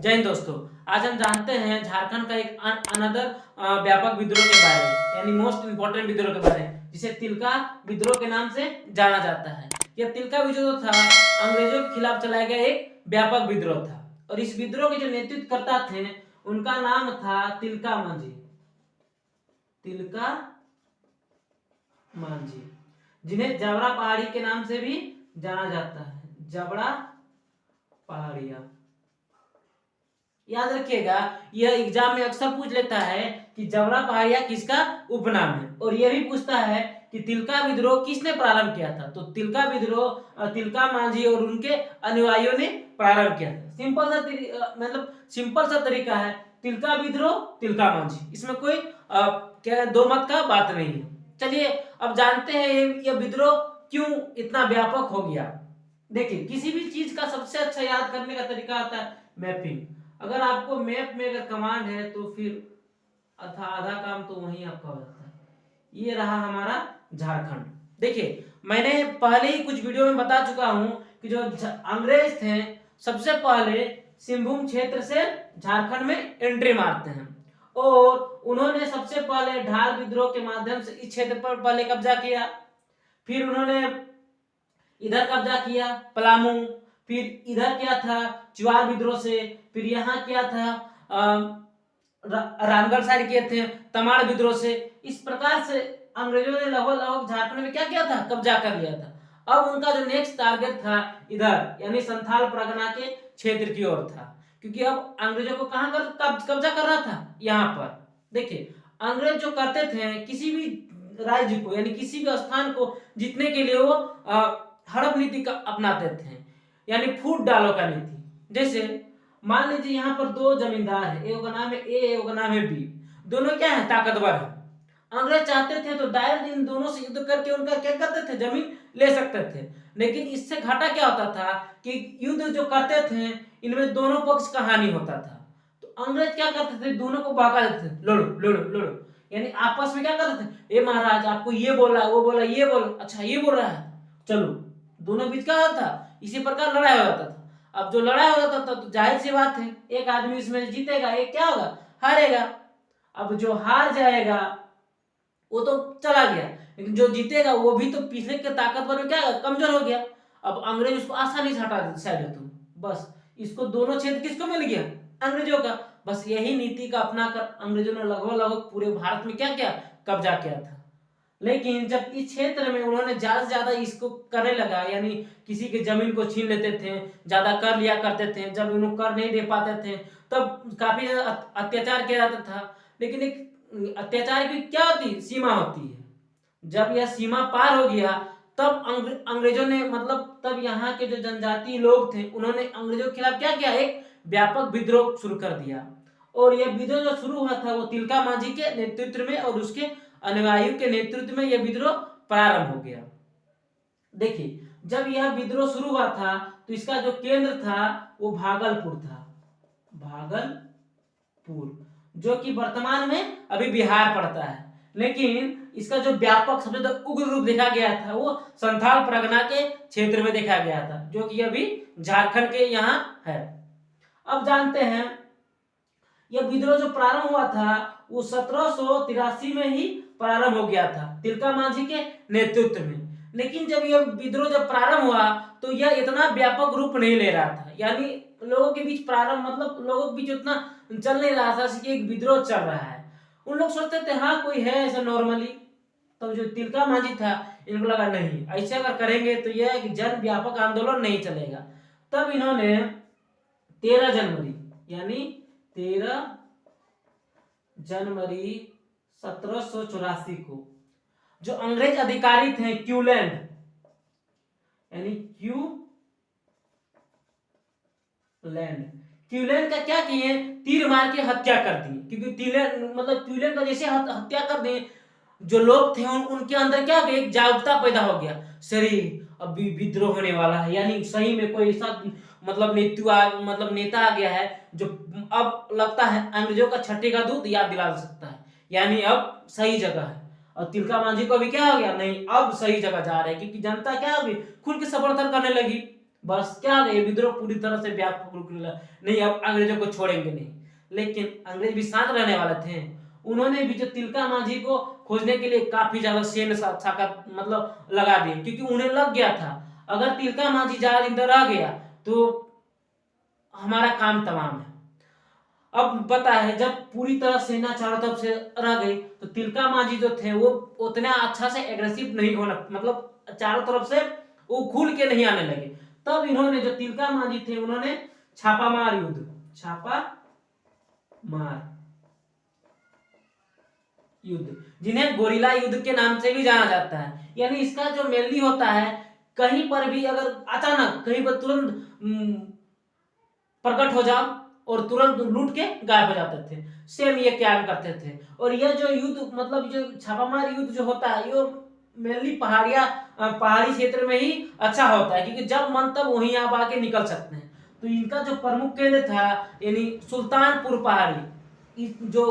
जय हिंद दोस्तों। आज हम जानते हैं झारखंड का एक अनदर व्यापक विद्रोह के बारे में, यानी मोस्ट इंपोर्टेंट विद्रोह के बारे में, जिसे तिलका विद्रोह के नाम से जाना जाता है। यह तिलका विद्रोह था अंग्रेजों के खिलाफ चलाया गया एक व्यापक विद्रोह था, और इस विद्रोह के जो नेतृत्वकर्ता थे उनका नाम था तिलका मांझी। तिलका मांझी, जिन्हें जबड़ा पहाड़ी के नाम से भी जाना जाता है। जबड़ा पहाड़िया, याद रखिएगा, यह एग्जाम में अक्सर पूछ लेता है कि जबड़ा पहाड़िया किसका उपनाम है, और यह भी पूछता है कि तिलका विद्रोह किसने प्रारंभ किया था। तो तिलका विद्रोह तिलका मांझी और उनके अनुयायियों ने प्रारंभ किया था। सिंपल सा तरीका है, तिलका विद्रोह तिलका मांझी, इसमें कोई क्या दो मत का बात नहीं है। चलिए अब जानते हैं यह विद्रोह क्यों इतना व्यापक हो गया। देखिए, किसी भी चीज का सबसे अच्छा याद करने का तरीका आता है मैपिंग। अगर आपको मैप में अगर कमांड है तो फिर आधा काम तो वहीं आपका हो जाता है। ये रहा हमारा झारखंड। देखिए, मैंने पहले ही कुछ वीडियो में बता चुका हूं कि जो अंग्रेज थे सबसे पहले सिंहभूम क्षेत्र से झारखंड में एंट्री मारते हैं, और उन्होंने सबसे पहले ढाल विद्रोह के माध्यम से इस क्षेत्र पर पहले कब्जा किया। फिर उन्होंने इधर कब्जा किया पलामू, फिर इधर क्या था चुआर विद्रोह से, फिर यहाँ क्या था रामगढ़ साइड किए थे तमाड़ विद्रोह से। इस प्रकार से अंग्रेजों ने लगभग झारखंड में क्या किया था, कब्जा कर लिया था। अब उनका जो नेक्स्ट टारगेट था इधर, यानी संथाल परगना के क्षेत्र की ओर था, क्योंकि अब अंग्रेजों को कहां कब्जा करना था, यहाँ पर। देखिए, अंग्रेज जो करते थे किसी भी राज्य को, यानी किसी भी स्थान को जीतने के लिए वो हड़प नीति का अपनाते थे, यानी फूट डालो का नीति। जैसे मान लीजिए यहाँ पर दो जमींदार है, एक का नाम है ए, एक का नाम है बी। दोनों क्या है, ताकतवर है। अंग्रेज चाहते थे तो डायरेक्ट इन दोनों से युद्ध करके उनका क्या करते थे, जमीन ले सकते थे। लेकिन इससे घाटा क्या होता था कि युद्ध जो करते थे इनमें दोनों पक्ष का हानि होता था। तो अंग्रेज क्या करते थे, दोनों को भगा देते थे, लड़ो लड़ो लड़ो, यानी आपस में क्या करते थे, ए महाराज आपको ये बोला, वो बोला, ये बोला, अच्छा ये बोल रहा है, चलो। दोनों बीच क्या होता था, इसी प्रकार लड़ाई हो जाता था। अब जो लड़ाई हो जाता था तो जाहिर सी बात है एक आदमी इसमें जीतेगा, एक क्या होगा, हारेगा। अब जो हार जाएगा वो तो चला गया, लेकिन जो जीतेगा वो भी तो पीछे के ताकतवर में क्या कमजोर हो गया। अब अंग्रेज उसको आसानी से हटा देते, बस इसको दोनों क्षेत्र किसको मिल गया, अंग्रेजों का। बस यही नीति का अपनाकर अंग्रेजों ने लगभग पूरे भारत में क्या किया, कब्जा किया था। लेकिन जब इस क्षेत्र में उन्होंने ज्यादा से ज्यादा इसको करने लगा, यानी किसी की जमीन को छीन लेते थे, ज्यादा कर लिया करते थे, जब उन्हें कर नहीं दे पाते थे तब काफी अत्याचार किया जाता था। लेकिन एक अत्याचार की क्या होती, सीमा होती है। जब यह सीमा पार हो गया तब अंग्रेजों ने तब यहाँ के जो जनजातीय लोग थे उन्होंने अंग्रेजों के खिलाफ क्या किया, एक व्यापक विद्रोह शुरू कर दिया। और यह विद्रोह जो शुरू हुआ था वो तिलका मांझी के नेतृत्व में और उसके अनुयायियों के नेतृत्व में यह विद्रोह प्रारंभ हो गया। देखिए, जब यह विद्रोह शुरू हुआ था तो इसका जो केंद्र था वो भागलपुर था, भागलपुर, जो कि वर्तमान में अभी बिहार पड़ता है। लेकिन इसका जो व्यापक सबसे ज्यादा उग्र रूप देखा गया था वो संथाल परगना के क्षेत्र में देखा गया था, जो कि अभी झारखंड के यहाँ है। अब जानते हैं यह विद्रोह जो प्रारंभ हुआ था वो 1783 में ही प्रारंभ हो गया था तिलका मांझी के नेतृत्व में। लेकिन जब यह विद्रोह जब प्रारंभ हुआ तो यह इतना व्यापक रूप नहीं ले रहा था, यानी लोगों के बीच प्रारंभ लोगों के बीच उतना चल नहीं रहा था कि एक विद्रोह चल रहा है। उन लोग सोचते थे हाँ कोई है ऐसा नॉर्मली। तो जो तिलका मांझी था इनको लगा नहीं, ऐसे अगर करेंगे तो यह एक जन व्यापक आंदोलन नहीं चलेगा। तब इन्होंने 13 जनवरी यानी 13 जनवरी 1784 को जो अंग्रेज अधिकारी थे क्यूलैंड, यानी क्यूलैंड का क्या किए, तीर मार के हत्या कर दी। क्योंकि क्यूलैंड का जैसे हत्या कर दिए, जो लोग थे उनके अंदर क्या एक जागरूकता पैदा हो गया, सही अब विद्रोह होने वाला है, यानी सही में कोई ऐसा नेता आ गया है जो अब लगता है अंग्रेजों का छठे का दूध याद दिला सकता है, यानी अब सही जगह है। और तिलका मांझी को भी क्या हो गया, नहीं अब सही जगह जा रहे हैं, क्योंकि जनता क्या अभी खुल के समर्थन करने लगी। बस क्या हो गया, ये विद्रोह पूरी तरह से व्यापक रूप ले, नहीं अब अंग्रेजों को छोड़ेंगे नहीं। लेकिन अंग्रेज भी शांत रहने वाले थे। उन्होंने भी जो तिलका मांझी को खोजने के लिए काफी ज्यादा सैन्य ताकत मतलब लगा दी, क्योंकि उन्हें लग गया था अगर तिलका मांझी ज्यादा दिन तक रह गया तो हमारा काम तमाम है। अब पता है जब पूरी तरह सेना चारों तरफ से रह गई तो तिलका मांझी जो थे वो उतना अच्छा से एग्रेसिव नहीं होना, मतलब चारों तरफ से वो खुल के नहीं आने लगे। तब इन्होंने जो तिलका मांझी थे उन्होंने छापामार युद्ध, जिन्हें गोरिल्ला युद्ध के नाम से भी जाना जाता है। यानी इसका जो मेनली होता है, कहीं पर भी अगर अचानक कहीं पर तुरंत प्रकट हो जाओ और तुरंत लूट के गायब हो जाते थे, सेम ये क्या करते थे। और यह जो युद्ध मतलब जो छापामार युद्ध जो होता है ये मेनली पहाड़ी क्षेत्र में ही अच्छा होता है, क्योंकि जब मन तब वहीं आप आके निकल सकते हैं। तो इनका जो प्रमुख केंद्र था यानी सुल्तानपुर पहाड़ी, जो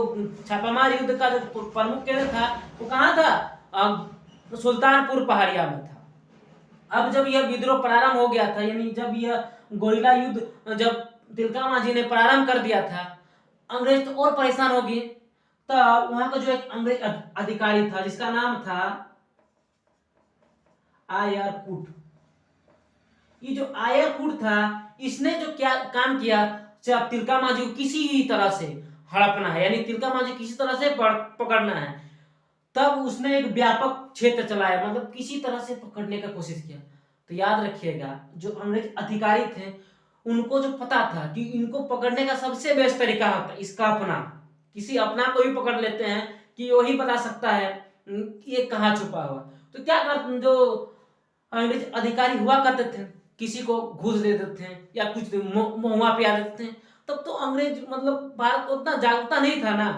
छापामार युद्ध का जो प्रमुख केंद्र था वो कहाँ था, सुल्तानपुर पहाड़िया में था। अब जब यह विद्रोह प्रारंभ हो गया था, यानी जब यह गोरिल्ला युद्ध जब तिलका मांझी ने प्रारंभ कर दिया था, अंग्रेज तो और परेशान हो गए। तब वहां का जो एक अंग्रेज अधिकारी था जिसका नाम था आयरकुट, ये जो आयरकुट था इसने जो क्या काम किया, जब तिलका मांझी को किसी तरह से हड़पना है, यानी तिलका मांझी किसी तरह से पकड़ना है, तब उसने एक व्यापक क्षेत्र चलाया, मतलब किसी तरह से पकड़ने का कोशिश किया। तो याद रखिएगा जो अंग्रेज अधिकारी थे उनको जो पता था कि इनको पकड़ने का सबसे बेस्ट तरीका होता है इसका अपना, किसी अपना को भी पकड़ लेते हैं कि वही बता सकता है ये कहाँ छुपा हुआ। तो क्या करते जो अंग्रेज अधिकारी हुआ करते थे, किसी को घूस दे देते थे या कुछ महुआ पिया देते थे। तब तो अंग्रेज मतलब भारत को उतना जागरूकता नहीं था ना,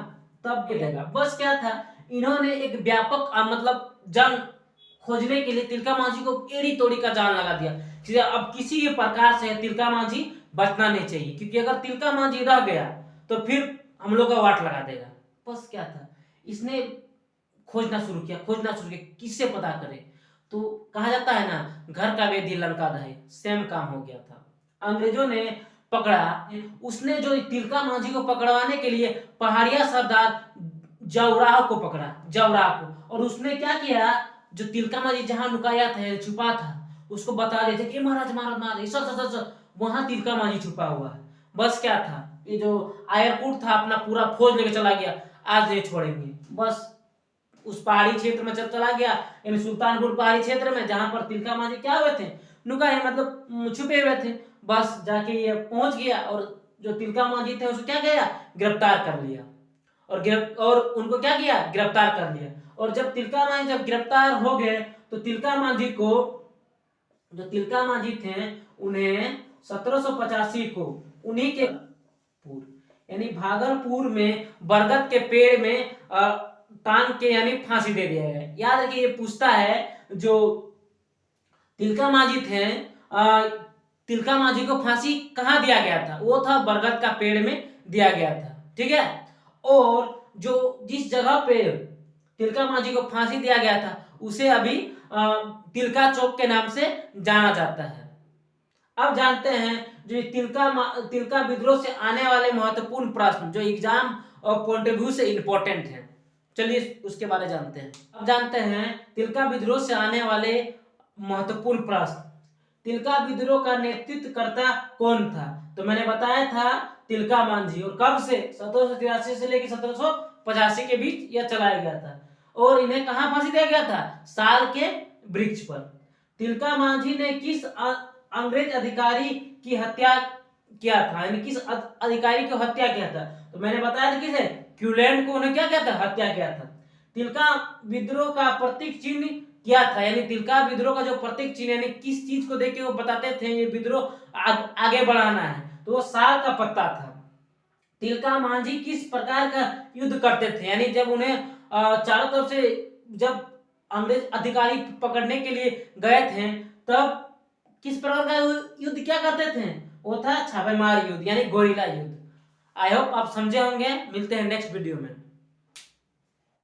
तब देगा बस क्या था, इन्होंने एक व्यापक मतलब जंग खोजने के लिए तिलका मांझी को एड़ी तोड़ी का जान लगा दिया कि अब किसी भी प्रकार से तिलका मांझी बचना नहीं चाहिए, क्योंकि अगर तिलका मांझी रह गया तो फिर हम लोग का वाट लगा देगा। बस क्या था, इसने खोजना शुरू किया किससे पता करे। तो कहा जाता है ना घर का वेदी लंका दहे, सेम काम हो गया था। अंग्रेजों ने पकड़ा, उसने जो तिलका मांझी को पकड़वाने के लिए पहाड़िया सरदार जौराह को पकड़ा, जौराह को, और उसने क्या किया, जो तिलका मांझी जहां लुकाया था छुपा था उसको बता देते कि महाराज महाराज महाराज सर वहां तिलका मांझी छुपा हुआ है। बस क्या था, ये जो आयरकुट था अपना पूरा फौज लेके चला गया, आज नहीं छोड़ेंगे। बस उस पहाड़ी क्षेत्र में जब चला गया, यानी सुल्तानपुर पहाड़ी क्षेत्र में जहां पर तिलका मांझी क्या हुए थे, लुकाए मतलब छुपे हुए थे, बस जाके ये पहुंच गया और जो तिलका मांझी थे उसको क्या किया, गिरफ्तार कर लिया। और उनको क्या किया, गिरफ्तार कर लिया। और जब तिलका मांझी जब गिरफ्तार हो गए तो तिलका मांझी को, जो तिलका मांझी थे उन्हें 1785 को उन्हीं के यानी भागलपुर में बरगद के पेड़ में टांग के यानी फांसी दे दिया गया। याद रखिए ये पूछता है जो तिलका मांझी थे, तिलका मांझी को फांसी कहाँ दिया गया था, वो था बरगद का पेड़ में दिया गया था, ठीक है। और जो जिस जगह पे तिलका मांझी को फांसी दिया गया था उसे अभी तिलका चौक के नाम से जाना जाता है। अब जानते हैं जो तिलका विद्रोह से आने वाले महत्वपूर्ण प्रश्न जो एग्जाम और पॉइंट ऑफ व्यू से इंपॉर्टेंट है, चलिए उसके बारे में जानते हैं। अब जानते हैं तिलका विद्रोह से आने वाले महत्वपूर्ण प्रश्न। तिलका विद्रोह का नेतृत्व करता कौन था, तो मैंने बताया था तिलका मांझी, और कब से 1783 से लेकर 1785 के बीच यह चलाया गया था। और इन्हें कहां फांसी दिया गया था, साल के वृक्ष पर। तिलका मांझी ने किस अंग्रेज अधिकारी की हत्या किया था, यानी किस अधिकारी की हत्या किया था, तो मैंने बताया था किसे, क्यूलैंड को उन्हें क्या किया था, हत्या किया था। तिलका विद्रोह का प्रतीक चिन्ह क्या था, यानी तिलका विद्रोह का जो प्रतीक चिन्ह यानी किस चीज को देख के वो बताते थे ये विद्रोह आगे बढ़ाना है, तो वो साल का पत्ता था। तिलका मांझी किस प्रकार का युद्ध करते थे, यानी जब उन्हें चारों तरफ से जब अंग्रेज अधिकारी पकड़ने के लिए गए थे तब किस प्रकार का युद्ध क्या करते थे, वो था छापेमार युद्ध यानी गोरिल्ला युद्ध। आई होप आप समझे होंगे। मिलते हैं नेक्स्ट वीडियो में।